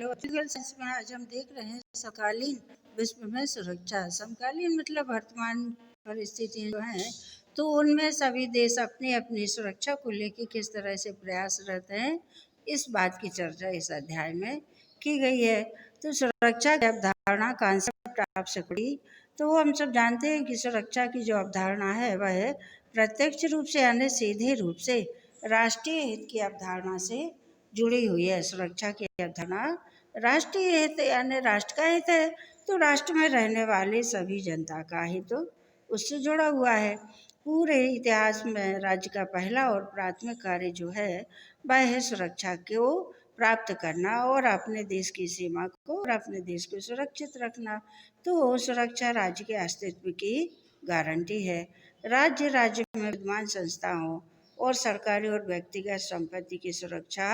Political science में आज हम देख रहे हैं समकालीन विश्व में सुरक्षा। समकालीन मतलब वर्तमान परिस्थितियां जो हैं, तो उनमें सभी देश अपनी अपनी सुरक्षा को लेकर किस तरह से प्रयासरत हैं, इस बात की चर्चा इस अध्याय में की गई है। तो सुरक्षा की अवधारणा कॉन्सेप्ट ऑफ सिक्योरिटी, तो हम सब जानते हैं कि सुरक्षा की जो अवधारणा है वह प्रत्यक्ष रूप से यानी सीधे रूप से राष्ट्रीय हित की अवधारणा से जुड़ी हुई है। सुरक्षा की अवधारणा राष्ट्रीय हित यानी राष्ट्र का हित है, तो राष्ट्र में रहने वाले सभी जनता का हित उससे जुड़ा हुआ है। पूरे इतिहास में राज्य का पहला और प्राथमिक कार्य जो है वह है सुरक्षा को प्राप्त करना और अपने देश की सीमा को और अपने देश को सुरक्षित रखना। तो सुरक्षा राज्य के अस्तित्व की गारंटी है। राज्य में विद्यमान संस्थाओं और सरकारी और व्यक्तिगत संपत्ति की सुरक्षा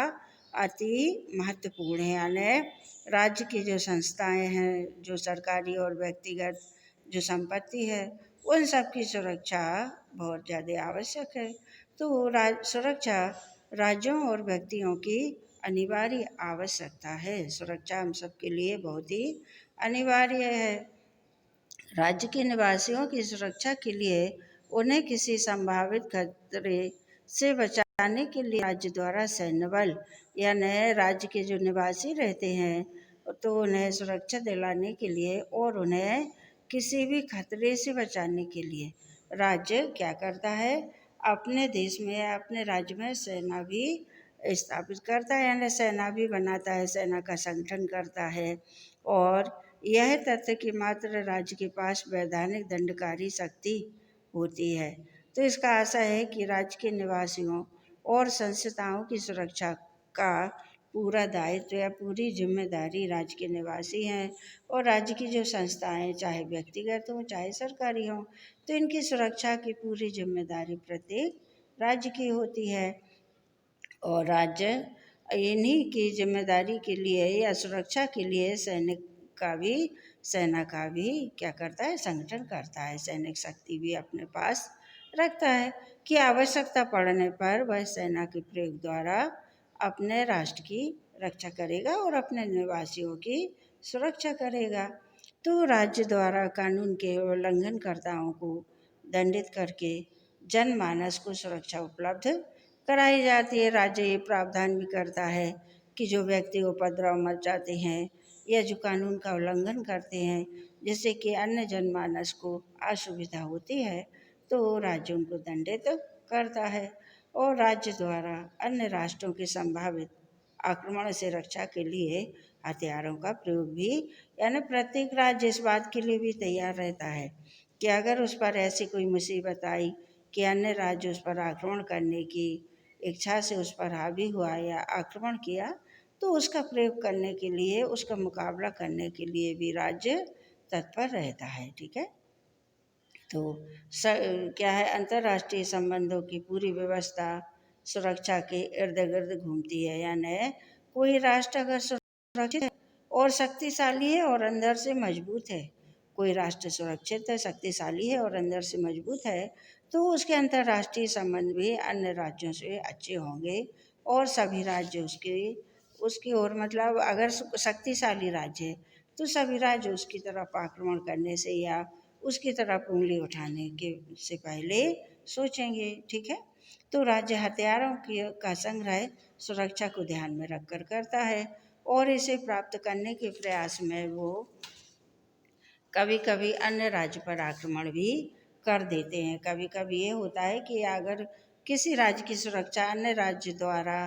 अति महत्वपूर्ण है। यानी राज्य की जो संस्थाएं हैं, जो सरकारी और व्यक्तिगत जो संपत्ति है, उन सब की सुरक्षा बहुत ज़्यादा आवश्यक है। तो सुरक्षा राज्यों और व्यक्तियों की अनिवार्य आवश्यकता है। सुरक्षा हम सबके लिए बहुत ही अनिवार्य है। राज्य के निवासियों की सुरक्षा के लिए उन्हें किसी संभावित खतरे से बचाने के लिए राज्य द्वारा सैन्य बल यानी राज्य के जो निवासी रहते हैं, तो उन्हें सुरक्षा दिलाने के लिए और उन्हें किसी भी खतरे से बचाने के लिए राज्य क्या करता है, अपने देश में अपने राज्य में सेना भी स्थापित करता है, यानी सेना भी बनाता है, सेना का संगठन करता है। और यह तथ्य कि मात्र राज्य के पास वैधानिक दंडकारी शक्ति होती है, तो इसका आशय है कि राज्य के निवासियों और संस्थाओं की सुरक्षा का पूरा दायित्व या पूरी जिम्मेदारी राज्य के निवासी हैं। और राज्य की जो संस्थाएं चाहे व्यक्तिगत हों चाहे सरकारी हों, तो इनकी सुरक्षा की पूरी जिम्मेदारी प्रत्येक राज्य की होती है। और राज्य इन्हीं की जिम्मेदारी के लिए या सुरक्षा के लिए सेना का भी क्या करता है, संगठन करता है, सैनिक शक्ति भी अपने पास रखता है कि आवश्यकता पड़ने पर वह सेना के प्रयोग द्वारा अपने राष्ट्र की रक्षा करेगा और अपने निवासियों की सुरक्षा करेगा। तो राज्य द्वारा कानून के उल्लंघनकर्ताओं को दंडित करके जनमानस को सुरक्षा उपलब्ध कराई जाती है। राज्य ये प्रावधान भी करता है कि जो व्यक्ति उपद्रव मचाते हैं या जो कानून का उल्लंघन करते हैं, जिससे कि अन्य जनमानस को असुविधा होती है, तो राज्य उनको दंडित करता है। और राज्य द्वारा अन्य राष्ट्रों के संभावित आक्रमण से रक्षा के लिए हथियारों का प्रयोग भी, यानी प्रत्येक राज्य इस बात के लिए भी तैयार रहता है कि अगर उस पर ऐसी कोई मुसीबत आई कि अन्य राज्य उस पर आक्रमण करने की इच्छा से उस पर हावी हुआ या आक्रमण किया, तो उसका प्रयोग करने के लिए, उसका मुकाबला करने के लिए भी राज्य तत्पर रहता है। ठीक है। तो क्या है, अंतर्राष्ट्रीय संबंधों की पूरी व्यवस्था सुरक्षा के इर्द गिर्द घूमती है। यानी कोई राष्ट्र अगर सुरक्षित है और शक्तिशाली है और अंदर से मजबूत है, कोई राष्ट्र सुरक्षित है, शक्तिशाली है और अंदर से मजबूत है, तो उसके अंतर्राष्ट्रीय संबंध भी अन्य राज्यों से अच्छे होंगे और सभी राज्य उसकी ओर, मतलब अगर शक्तिशाली राज्य है तो सभी राज्य उसकी तरफ आक्रमण करने से या उसकी तरफ उंगली उठाने के से पहले सोचेंगे। ठीक है। तो राज्य हथियारों का संग्रह सुरक्षा को ध्यान में रखकर करता है और इसे प्राप्त करने के प्रयास में वो कभी कभी अन्य राज्य पर आक्रमण भी कर देते हैं। कभी कभी ये होता है कि अगर किसी राज्य की सुरक्षा अन्य राज्य द्वारा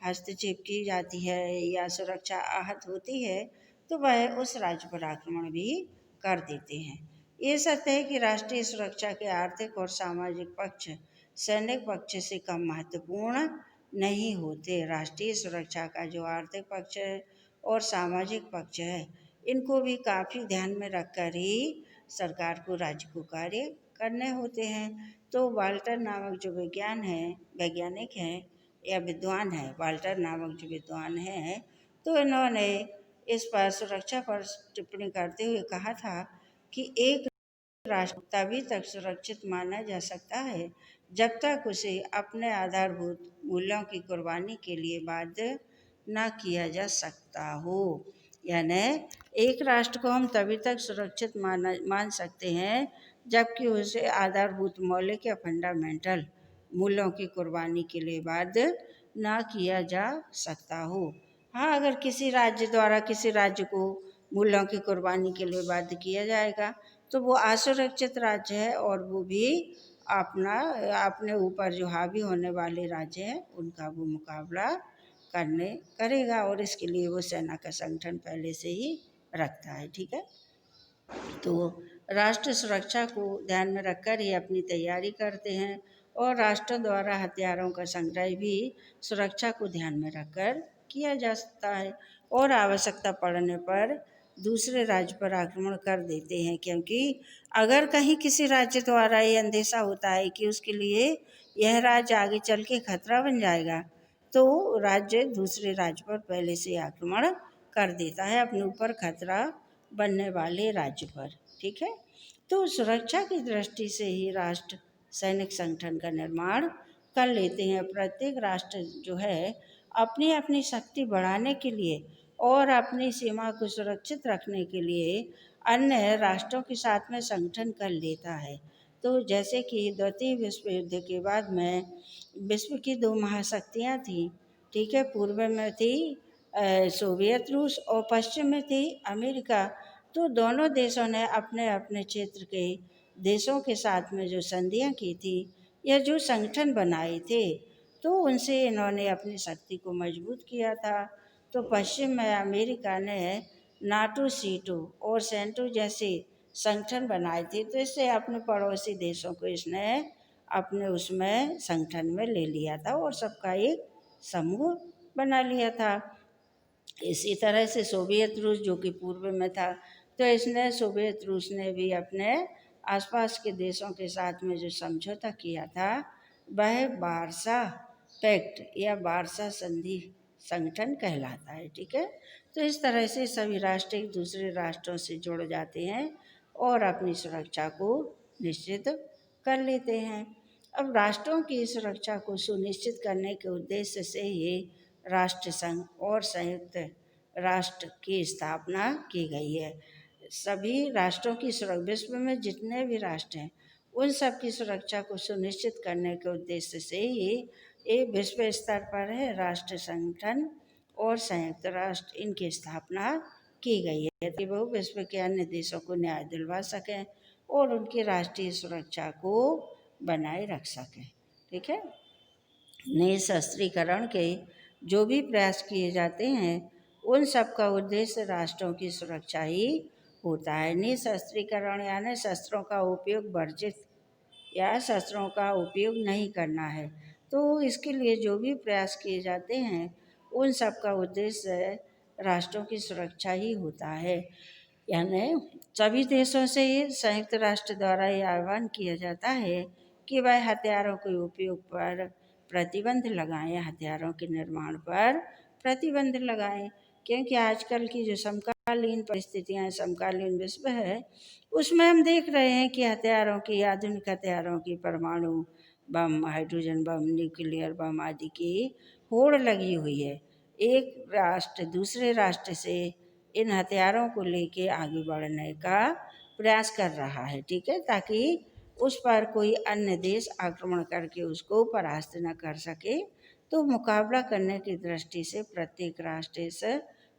हस्तक्षेप की जाती है या सुरक्षा आहत होती है, तो वह उस राज्य पर आक्रमण भी कर देते हैं। ये सत्य है कि राष्ट्रीय सुरक्षा के आर्थिक और सामाजिक पक्ष सैनिक पक्ष से कम महत्वपूर्ण नहीं होते। राष्ट्रीय सुरक्षा का जो आर्थिक पक्ष है और सामाजिक पक्ष है, इनको भी काफ़ी ध्यान में रखकर ही सरकार को राज्य को कार्य करने होते हैं। तो वाल्टर नामक जो वैज्ञानिक हैं या विद्वान हैं, वाल्टर नामक जो विद्वान हैं, तो इन्होंने इस पर सुरक्षा पर टिप्पणी करते हुए कहा था कि एक राष्ट्र तभी तक सुरक्षित माना जा सकता है जब तक उसे अपने आधारभूत मूल्यों की कुर्बानी के लिए बाध्य ना किया जा सकता हो। यानी एक राष्ट्र को हम तभी तक सुरक्षित मान सकते हैं जबकि उसे आधारभूत मौलिक या फंडामेंटल मूल्यों की कुर्बानी के लिए बाध्य ना किया जा सकता हो। हाँ, अगर किसी राज्य द्वारा किसी राज्य को मूल्यों की कुर्बानी के लिए बाध्य किया जाएगा तो वो असुरक्षित राज्य है और वो भी अपने ऊपर जो हावी होने वाले राज्य हैं उनका वो मुकाबला करेगा और इसके लिए वो सेना का संगठन पहले से ही रखता है। ठीक है, तो राष्ट्र सुरक्षा को ध्यान में रखकर ही अपनी तैयारी करते हैं और राष्ट्र द्वारा हथियारों का संग्रह भी सुरक्षा को ध्यान में रखकर किया जा सकता है और आवश्यकता पड़ने पर दूसरे राज्य पर आक्रमण कर देते हैं, क्योंकि अगर कहीं किसी राज्य द्वारा ये अंदेशा होता है कि उसके लिए यह राज्य आगे चल के खतरा बन जाएगा तो राज्य दूसरे राज्य पर पहले से आक्रमण कर देता है अपने ऊपर खतरा बनने वाले राज्य पर। ठीक है, तो सुरक्षा की दृष्टि से ही राष्ट्र सैनिक संगठन का निर्माण कर लेते हैं। प्रत्येक राष्ट्र जो है अपनी अपनी शक्ति बढ़ाने के लिए और अपनी सीमा को सुरक्षित रखने के लिए अन्य राष्ट्रों के साथ में संगठन कर लेता है। तो जैसे कि द्वितीय विश्व युद्ध के बाद में विश्व की दो महाशक्तियाँ थीं। ठीक है, पूर्व में थी सोवियत रूस और पश्चिम में थी अमेरिका। तो दोनों देशों ने अपने अपने क्षेत्र के देशों के साथ में जो संधियाँ की थी या जो संगठन बनाए थे तो उनसे इन्होंने अपनी शक्ति को मजबूत किया था। तो पश्चिम में अमेरिका ने नाटो, सीटो और सेंटो जैसे संगठन बनाए थे, तो इससे अपने पड़ोसी देशों को इसने अपने उसमें संगठन में ले लिया था और सबका एक समूह बना लिया था। इसी तरह से सोवियत रूस जो कि पूर्व में था तो इसने सोवियत रूस ने भी अपने आसपास के देशों के साथ में जो समझौता किया था वह वारसा पैक्ट या वारसा संधि संगठन कहलाता है। ठीक है, तो इस तरह से सभी राष्ट्र एक दूसरे राष्ट्रों से जुड़ जाते हैं और अपनी सुरक्षा को निश्चित कर लेते हैं। अब राष्ट्रों की सुरक्षा को सुनिश्चित करने के उद्देश्य से ही राष्ट्र संघ और संयुक्त राष्ट्र की स्थापना की गई है। सभी राष्ट्रों की विश्व में जितने भी राष्ट्र हैं उन सब की सुरक्षा को सुनिश्चित करने के उद्देश्य से ही ये विश्व स्तर पर है राष्ट्र संगठन और संयुक्त राष्ट्र इनकी स्थापना की गई है कि वो विश्व के अन्य देशों को न्याय दिलवा सकें और उनकी राष्ट्रीय सुरक्षा को बनाए रख सकें। ठीक है, निशस्त्रीकरण के जो भी प्रयास किए जाते हैं उन सब का उद्देश्य राष्ट्रों की सुरक्षा ही होता है। निशस्त्रीकरण यानी शस्त्रों का उपयोग वर्जित या शस्त्रों का उपयोग नहीं करना है। तो इसके लिए जो भी प्रयास किए जाते हैं उन सब का उद्देश्य राष्ट्रों की सुरक्षा ही होता है। यानी सभी देशों से ये संयुक्त राष्ट्र द्वारा ये आह्वान किया जाता है कि वह हथियारों के उपयोग पर प्रतिबंध लगाएं, हथियारों के निर्माण पर प्रतिबंध लगाएं, क्योंकि आजकल की जो समकालीन परिस्थितियां, समकालीन विश्व है उसमें हम देख रहे हैं कि हथियारों की, आधुनिक हथियारों की, परमाणु बम, हाइड्रोजन बम, न्यूक्लियर बम आदि की होड़ लगी हुई है। एक राष्ट्र दूसरे राष्ट्र से इन हथियारों को लेके आगे बढ़ने का प्रयास कर रहा है। ठीक है, ताकि उस पर कोई अन्य देश आक्रमण करके उसको परास्त न कर सके। तो मुकाबला करने की दृष्टि से प्रत्येक राष्ट्र इस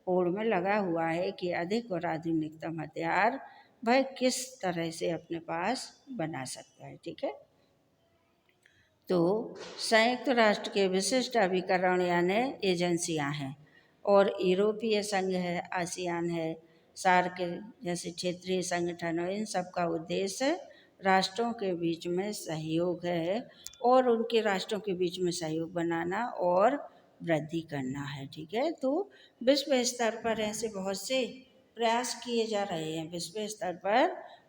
होड़ में लगा हुआ है कि अधिक और आधुनिकतम हथियार वह किस तरह से अपने पास बना सकता है। ठीक है, तो संयुक्त राष्ट्र के विशिष्ट अभिकरण यानी एजेंसियां हैं और यूरोपीय संघ है, आसियान है, सार्क जैसे क्षेत्रीय संगठन है। इन सब का उद्देश्य राष्ट्रों के बीच में सहयोग है और उनके राष्ट्रों के बीच में सहयोग बनाना और वृद्धि करना है। ठीक है, तो विश्व स्तर पर ऐसे बहुत से प्रयास किए जा रहे हैं, विश्व स्तर पर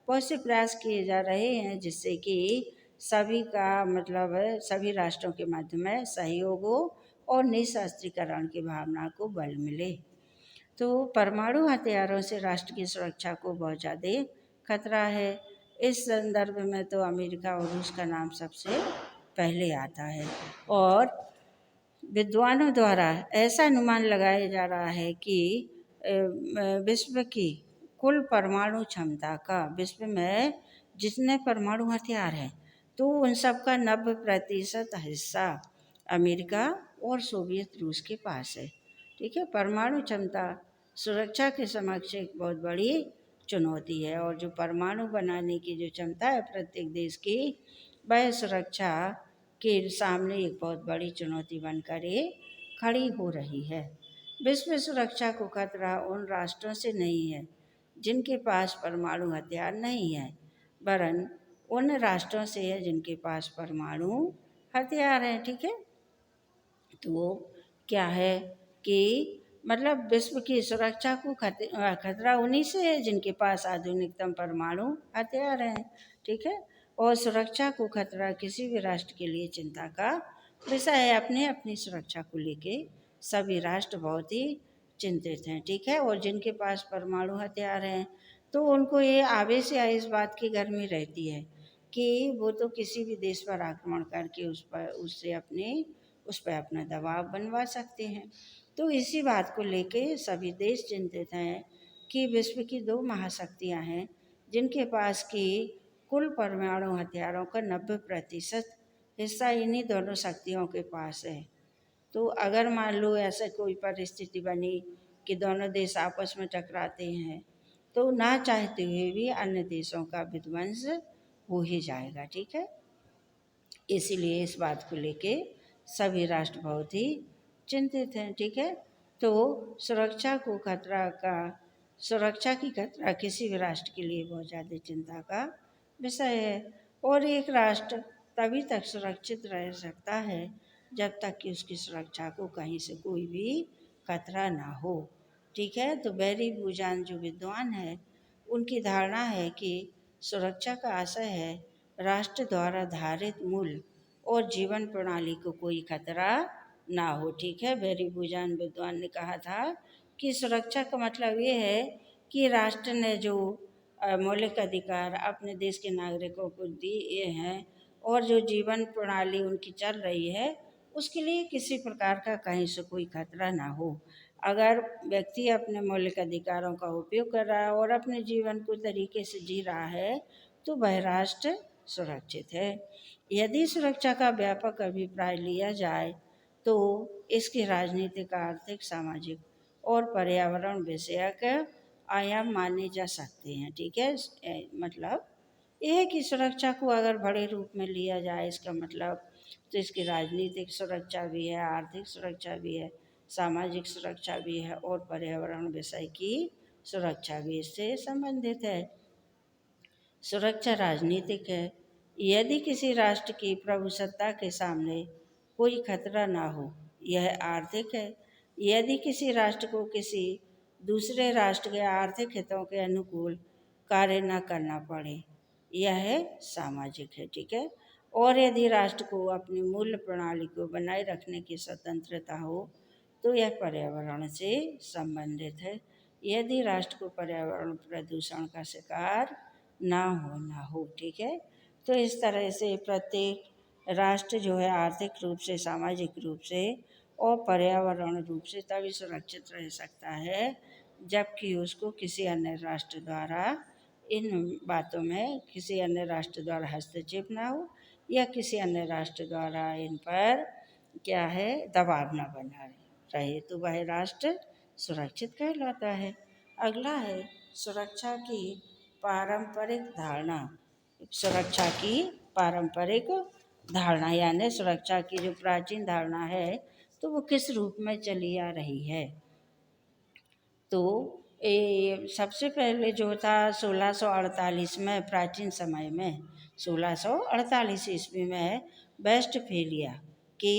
बहुत से प्रयास किए जा रहे हैं जिससे कि सभी का मतलब है सभी राष्ट्रों के मध्य में सहयोग हो और निशस्त्रीकरण की भावना को बल मिले। तो परमाणु हथियारों से राष्ट्र की सुरक्षा को बहुत ज़्यादा खतरा है। इस संदर्भ में तो अमेरिका और रूस का नाम सबसे पहले आता है और विद्वानों द्वारा ऐसा अनुमान लगाया जा रहा है कि विश्व की कुल परमाणु क्षमता का, विश्व में जितने परमाणु हथियार हैं, तो उन सब का 90% हिस्सा अमेरिका और सोवियत रूस के पास है। ठीक है, परमाणु क्षमता सुरक्षा के समक्ष एक बहुत बड़ी चुनौती है, और जो परमाणु बनाने की जो क्षमता है प्रत्येक देश की, वह सुरक्षा के सामने एक बहुत बड़ी चुनौती बनकर ये खड़ी हो रही है। विश्व सुरक्षा को खतरा उन राष्ट्रों से नहीं है जिनके पास परमाणु हथियार नहीं है, वरन उन राष्ट्रों से है जिनके पास परमाणु हथियार है। ठीक है, तो वो क्या है कि मतलब विश्व की सुरक्षा को खतरा उन्हीं से है जिनके पास आधुनिकतम परमाणु हथियार हैं। ठीक है, और सुरक्षा को खतरा किसी भी राष्ट्र के लिए चिंता का विषय है। अपने अपनी सुरक्षा को लेके सभी राष्ट्र बहुत ही चिंतित हैं। ठीक है, और जिनके पास परमाणु हथियार हैं तो उनको ये आवे से इस बात की गर्मी रहती है कि वो तो किसी भी देश पर आक्रमण करके उस पर अपना दबाव बनवा सकते हैं। तो इसी बात को लेके सभी देश चिंतित हैं कि विश्व की 2 महाशक्तियां हैं जिनके पास की कुल परमाणु हथियारों का 90% हिस्सा इन्हीं दोनों शक्तियों के पास है। तो अगर मान लो ऐसा कोई परिस्थिति बनी कि दोनों देश आपस में टकराते हैं, तो ना चाहते हुए भी अन्य देशों का विध्वंस हो ही जाएगा। ठीक है, इसीलिए इस बात को लेके सभी राष्ट्र बहुत ही चिंतित हैं। ठीक है, तो सुरक्षा की खतरा किसी भी राष्ट्र के लिए बहुत ज़्यादा चिंता का विषय है, और एक राष्ट्र तभी तक सुरक्षित रह सकता है जब तक कि उसकी सुरक्षा को कहीं से कोई भी खतरा ना हो। ठीक है, तो बैरी बूजान जो विद्वान है, उनकी धारणा है कि सुरक्षा का आशय है राष्ट्र द्वारा धारित मूल्य और जीवन प्रणाली को कोई खतरा ना हो। ठीक है, बैरी बूजान विद्वान ने कहा था कि सुरक्षा का मतलब ये है कि राष्ट्र ने जो मौलिक अधिकार अपने देश के नागरिकों को दिए हैं और जो जीवन प्रणाली उनकी चल रही है, उसके लिए किसी प्रकार का कहीं से कोई खतरा ना हो। अगर व्यक्ति अपने मौलिक अधिकारों का उपयोग कर रहा है और अपने जीवन को तरीके से जी रहा है, तो वह राष्ट्र सुरक्षित है। यदि सुरक्षा का व्यापक अभिप्राय लिया जाए तो इसके राजनीतिक, आर्थिक, सामाजिक और पर्यावरण विषयक आयाम माने जा सकते हैं। ठीक है, मतलब ये है कि सुरक्षा को अगर बड़े रूप में लिया जाए, इसका मतलब तो इसकी राजनीतिक सुरक्षा भी है, आर्थिक सुरक्षा भी है, सामाजिक सुरक्षा भी है और पर्यावरण विषय की सुरक्षा भी इससे संबंधित है। सुरक्षा राजनीतिक है। यदि किसी राष्ट्र की प्रभुसत्ता के सामने कोई खतरा ना हो, यह आर्थिक है। यदि किसी राष्ट्र को किसी दूसरे राष्ट्र के आर्थिक हितों के अनुकूल कार्य न करना पड़े, यह सामाजिक है। ठीक है, और यदि राष्ट्र को अपनी मूल्य प्रणाली को बनाए रखने की स्वतंत्रता हो, तो यह पर्यावरण से संबंधित है। यदि राष्ट्र को पर्यावरण प्रदूषण का शिकार ना हो। ठीक है, तो इस तरह से प्रत्येक राष्ट्र जो है आर्थिक रूप से, सामाजिक रूप से और पर्यावरण रूप से तभी सुरक्षित रह सकता है जबकि उसको किसी अन्य राष्ट्र द्वारा इन बातों में किसी अन्य राष्ट्र द्वारा हस्तक्षेप ना हो या किसी अन्य राष्ट्र द्वारा इन पर क्या है दबाव ना बना रहे, तो वह राष्ट्र सुरक्षित कहलाता है। अगला है सुरक्षा की पारंपरिक धारणा। सुरक्षा की पारंपरिक धारणा यानी सुरक्षा की जो प्राचीन धारणा है तो वो किस रूप में चली आ रही है। तो सबसे पहले जो था 1648 में, प्राचीन समय में 1648 ईस्वी में वेस्टफेलिया की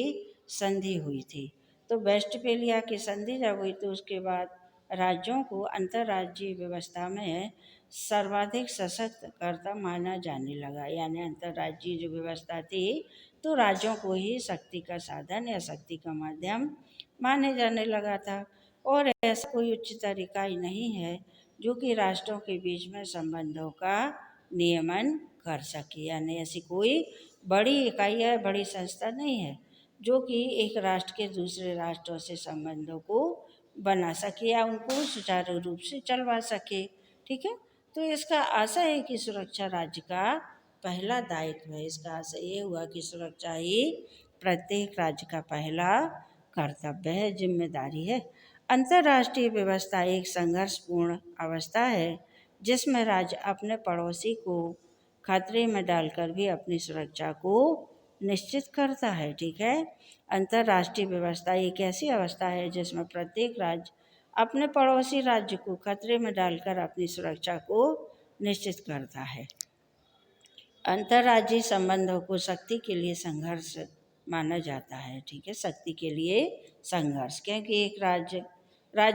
संधि हुई थी। तो वेस्टफेलिया की संधि जब हुई तो उसके बाद राज्यों को अंतर्राज्यीय व्यवस्था में सर्वाधिक सशक्त कर्ता माना जाने लगा। यानी अंतर्राज्यीय जो व्यवस्था थी तो राज्यों को ही शक्ति का साधन या शक्ति का माध्यम माने जाने लगा था, और ऐसा कोई उच्च तरीका ही नहीं है जो कि राष्ट्रों के बीच में संबंधों का नियमन कर सके। यानी ऐसी कोई बड़ी इकाई है, बड़ी संस्था नहीं है जो कि एक राष्ट्र के दूसरे राष्ट्रों से संबंधों को बना सके या उनको सुचारू रूप से चलवा सके। ठीक है, तो इसका आशय है कि सुरक्षा राज्य का पहला दायित्व है। इसका आशय ये हुआ कि सुरक्षा ही प्रत्येक राज्य का पहला कर्तव्य है, जिम्मेदारी है। अंतर्राष्ट्रीय व्यवस्था एक संघर्षपूर्ण अवस्था है जिसमें राज्य अपने पड़ोसी को खतरे में डालकर भी अपनी सुरक्षा को निश्चित करता है। ठीक है, अंतर्राष्ट्रीय व्यवस्था एक ऐसी अवस्था है जिसमें प्रत्येक राज्य अपने पड़ोसी राज्य को खतरे में डालकर अपनी सुरक्षा को निश्चित करता है। अंतर्राज्यीय संबंधों को शक्ति के लिए संघर्ष माना जाता है। ठीक है, शक्ति के लिए संघर्ष, क्योंकि एक राज्य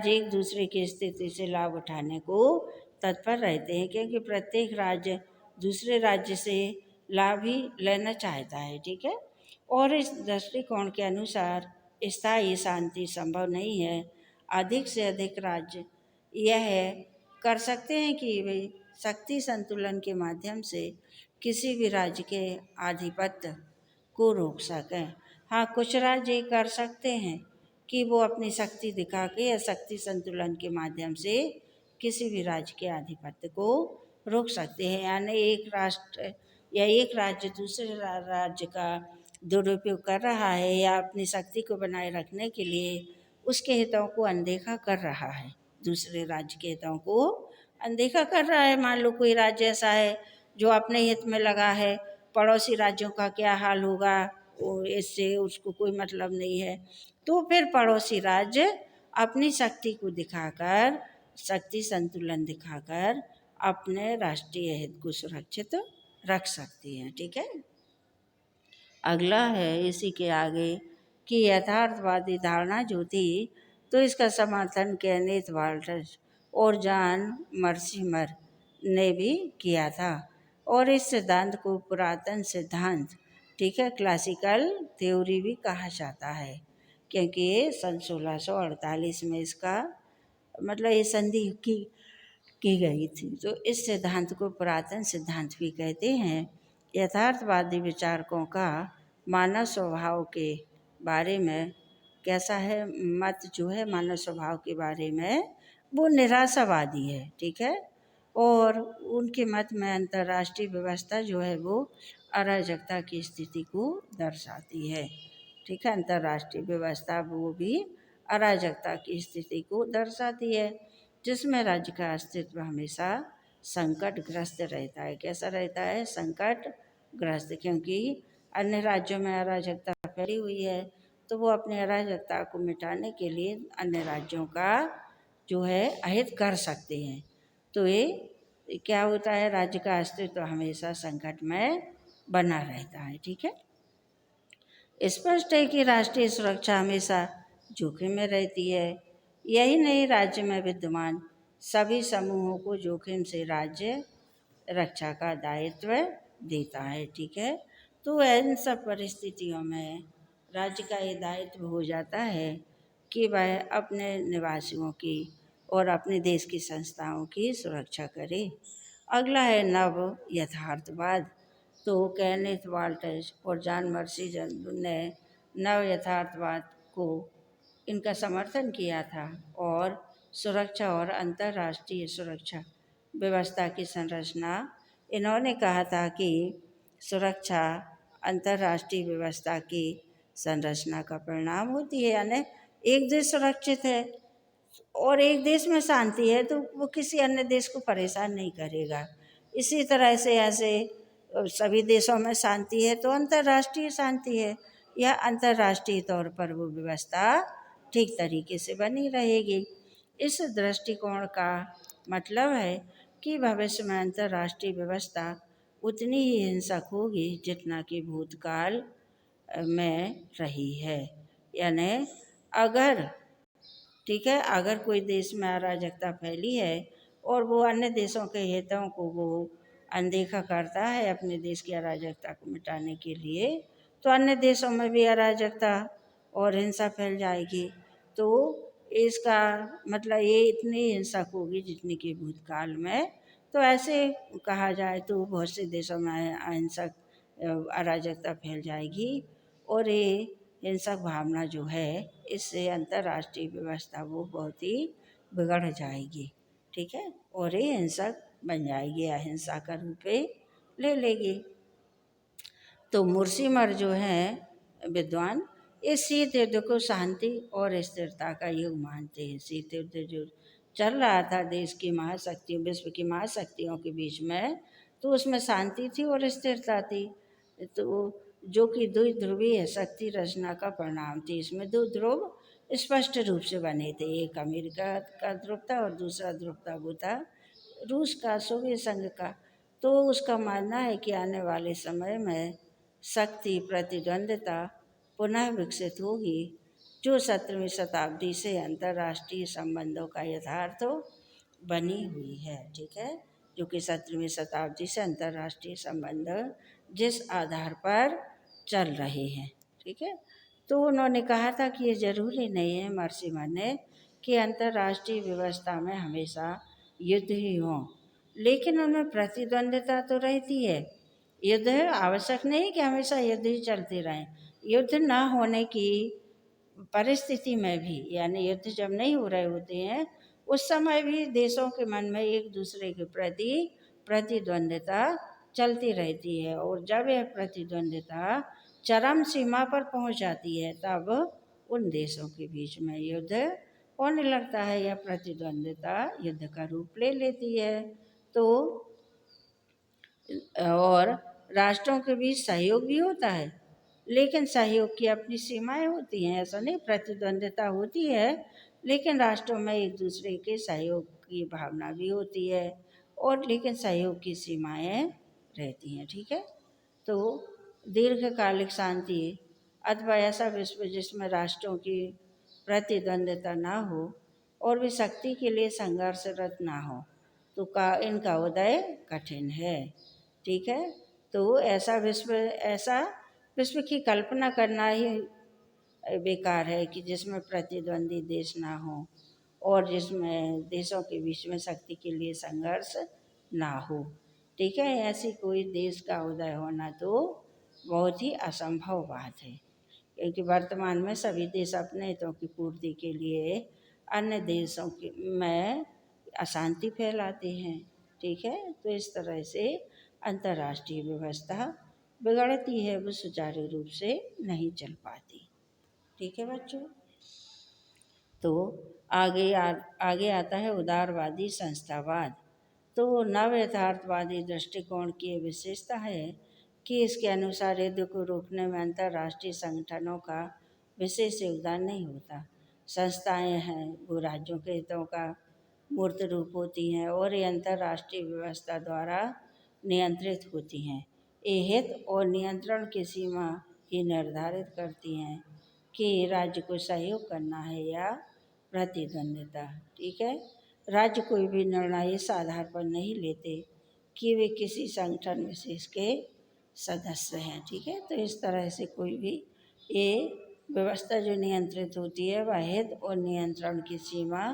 एक दूसरे की स्थिति से लाभ उठाने को तत्पर रहते हैं, क्योंकि प्रत्येक राज्य दूसरे राज्य से लाभ ही लेना चाहता है। ठीक है, और इस दृष्टिकोण के अनुसार स्थायी शांति संभव नहीं है। अधिक से अधिक राज्य यह कर सकते हैं कि वे शक्ति संतुलन के माध्यम से किसी भी राज्य के आधिपत्य को रोक सकें। हाँ, कुछ राज्य ये कर सकते हैं कि वो अपनी शक्ति दिखा के या शक्ति संतुलन के माध्यम से किसी भी राज्य के आधिपत्य को रोक सकते हैं। यानी एक राष्ट्र या एक राज्य दूसरे राज्य का दुरुपयोग कर रहा है या अपनी शक्ति को बनाए रखने के लिए उसके हितों को अनदेखा कर रहा है, दूसरे राज्य के हितों को अनदेखा कर रहा है। मान लो कोई राज्य ऐसा है जो अपने हित में लगा है, पड़ोसी राज्यों का क्या हाल होगा वो इससे उसको कोई मतलब नहीं है, तो फिर पड़ोसी राज्य अपनी शक्ति को दिखाकर, शक्ति संतुलन दिखाकर अपने राष्ट्रीय हित को सुरक्षित रख सकती हैं। ठीक है, अगला है इसी के आगे कि यथार्थवादी धारणा जो थी, तो इसका समर्थन केनेथ वाल्टर्स और जॉन मर्सिमर ने भी किया था। और इस सिद्धांत को पुरातन सिद्धांत, ठीक है, क्लासिकल थ्योरी भी कहा जाता है, क्योंकि ये सन 1648 में इसका मतलब ये संधि की गई थी। तो इस सिद्धांत को पुरातन सिद्धांत भी कहते हैं। यथार्थवादी विचारकों का मानव स्वभाव के बारे में कैसा है मत, जो है मानव स्वभाव के बारे में वो निराशावादी है। ठीक है, और उनके मत में अंतर्राष्ट्रीय व्यवस्था जो है वो अराजकता की स्थिति को दर्शाती है। ठीक है, अंतर्राष्ट्रीय व्यवस्था वो भी अराजकता की स्थिति को दर्शाती है, जिसमें राज्य का अस्तित्व हमेशा संकटग्रस्त रहता है। कैसा रहता है? संकटग्रस्त, क्योंकि अन्य राज्यों में अराजकता फैली हुई है, तो वो अपनी अराजकता को मिटाने के लिए अन्य राज्यों का जो है अहित कर सकते हैं। तो ये क्या होता है? राज्य का अस्तित्व हमेशा संकट में बना रहता है। ठीक है, स्पष्ट है कि राष्ट्रीय सुरक्षा हमेशा जोखिम में रहती है। यही नहीं, राज्य में विद्यमान सभी समूहों को जोखिम से राज्य रक्षा का दायित्व देता है। ठीक है, तो इन सब परिस्थितियों में राज्य का ये दायित्व हो जाता है कि वह अपने निवासियों की और अपने देश की संस्थाओं की सुरक्षा करे। अगला है नव यथार्थवाद। तो केनेथ वाल्टर्स और जॉन मर्सी ने नव यथार्थवाद को इनका समर्थन किया था और सुरक्षा और अंतर्राष्ट्रीय सुरक्षा व्यवस्था की संरचना, इन्होंने कहा था कि सुरक्षा अंतर्राष्ट्रीय व्यवस्था की संरचना का परिणाम होती है। यानी एक देश सुरक्षित है और एक देश में शांति है तो वो किसी अन्य देश को परेशान नहीं करेगा। इसी तरह से ऐसे सभी देशों में शांति है तो अंतर्राष्ट्रीय शांति है, या अंतर्राष्ट्रीय तौर पर वो व्यवस्था ठीक तरीके से बनी रहेगी। इस दृष्टिकोण का मतलब है कि भविष्य में अंतर्राष्ट्रीय व्यवस्था उतनी ही हिंसक होगी जितना कि भूतकाल में रही है। यानी अगर, ठीक है, अगर कोई देश में अराजकता फैली है और वो अन्य देशों के हितों को वो अनदेखा करता है अपने देश की अराजकता को मिटाने के लिए, तो अन्य देशों में भी अराजकता और हिंसा फैल जाएगी। तो इसका मतलब ये इतनी हिंसक होगी जितनी कि भूतकाल में। तो ऐसे कहा जाए तो बहुत से देशों में अहिंसक अराजकता फैल जाएगी और ये हिंसक भावना जो है, इससे अंतर्राष्ट्रीय व्यवस्था वो बहुत ही बिगड़ जाएगी, ठीक है, और ये हिंसक बन जाएगी, अहिंसा का रूप ले लेगी। तो मुर्शीमर जो हैं विद्वान, इस शीत युद्ध को शांति और स्थिरता का युग मानते हैं। शीत युद्ध जो चल रहा था देश की महाशक्तियों, विश्व की महाशक्तियों के बीच में, तो उसमें शांति थी और स्थिरता थी। तो जो कि द्विध्रुवीय शक्ति रचना का परिणाम थी। इसमें दो ध्रुव स्पष्ट रूप से बने थे, एक अमेरिका का ध्रुव था और दूसरा ध्रुव था वो था रूस का, सोवियत संघ का। तो उसका मानना है कि आने वाले समय में शक्ति प्रतिद्वंद्विता पुनः विकसित होगी, जो 17वीं शताब्दी से अंतर्राष्ट्रीय संबंधों का यथार्थ बनी हुई है, ठीक है, जो कि 17वीं शताब्दी से अंतर्राष्ट्रीय संबंध जिस आधार पर चल रहे हैं, ठीक है। तो उन्होंने कहा था कि ये जरूरी नहीं है, मर्सिमर ने, कि अंतर्राष्ट्रीय व्यवस्था में हमेशा युद्ध ही हो, लेकिन उनमें प्रतिद्वंद्विता तो रहती है। युद्ध आवश्यक नहीं कि हमेशा युद्ध ही चलते रहें। युद्ध ना होने की परिस्थिति में भी, यानी युद्ध जब नहीं हो रहे होते हैं उस समय भी देशों के मन में एक दूसरे के प्रति प्रतिद्वंद्विता चलती रहती है, और जब यह प्रतिद्वंद्विता चरम सीमा पर पहुंच जाती है तब उन देशों के बीच में युद्ध होने लगता है, या प्रतिद्वंद्विता युद्ध का रूप ले लेती है। तो और राष्ट्रों के बीच सहयोग भी होता है, लेकिन सहयोग की अपनी सीमाएं होती हैं। ऐसा नहीं, प्रतिद्वंद्विता होती है, लेकिन राष्ट्रों में एक दूसरे के सहयोग की भावना भी होती है, और लेकिन सहयोग की सीमाएं रहती हैं, ठीक है। तो दीर्घकालिक शांति अथवा ऐसा विश्व जिसमें राष्ट्रों की प्रतिद्वंद्विता ना हो और वे शक्ति के लिए संघर्षरत ना हो, तो इनका उदय कठिन है, ठीक है। तो ऐसा विश्व की कल्पना करना ही बेकार है कि जिसमें प्रतिद्वंदी देश ना हो और जिसमें देशों के बीच में शक्ति के लिए संघर्ष ना हो, ठीक है। ऐसी कोई देश का उदय होना तो बहुत ही असंभव बात है, क्योंकि वर्तमान में सभी देश अपने हितों की पूर्ति के लिए अन्य देशों में अशांति फैलाते हैं, ठीक है। तो इस तरह से अंतर्राष्ट्रीय व्यवस्था बिगड़ती है, वो सुचारू रूप से नहीं चल पाती, ठीक है बच्चों। तो आगे आता है उदारवादी संस्थावाद। तो नव यथार्थवादी दृष्टिकोण की ये विशेषता है कि इसके अनुसार युद्ध को रोकने में अंतर्राष्ट्रीय संगठनों का विशेष योगदान नहीं होता। संस्थाएं हैं वो राज्यों के हितों का मूर्त रूप होती हैं और ये अंतर्राष्ट्रीय व्यवस्था द्वारा नियंत्रित होती हैं। ये हित और नियंत्रण की सीमा ही निर्धारित करती हैं कि राज्य को सहयोग करना है या प्रतिद्वंद्विता, ठीक है। राज्य कोई भी निर्णय इस आधार पर नहीं लेते कि वे किसी संगठन विशेष के सदस्य हैं, ठीक है। तो इस तरह से कोई भी ये व्यवस्था जो नियंत्रित होती है वह हित और नियंत्रण की सीमा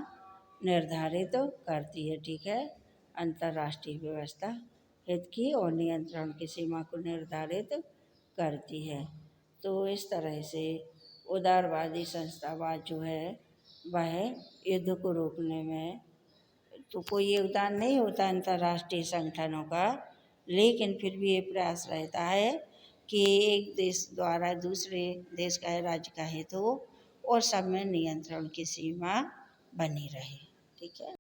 निर्धारित करती है, ठीक है। अंतर्राष्ट्रीय व्यवस्था हित की और नियंत्रण की सीमा को निर्धारित करती है। तो इस तरह से उदारवादी संस्थावाद जो है वह युद्ध को रोकने में तो कोई योगदान नहीं होता अंतर्राष्ट्रीय संगठनों का, लेकिन फिर भी ये प्रयास रहता है कि एक देश द्वारा दूसरे देश का राज्य का हित हो और सब में नियंत्रण की सीमा बनी रहे, ठीक है।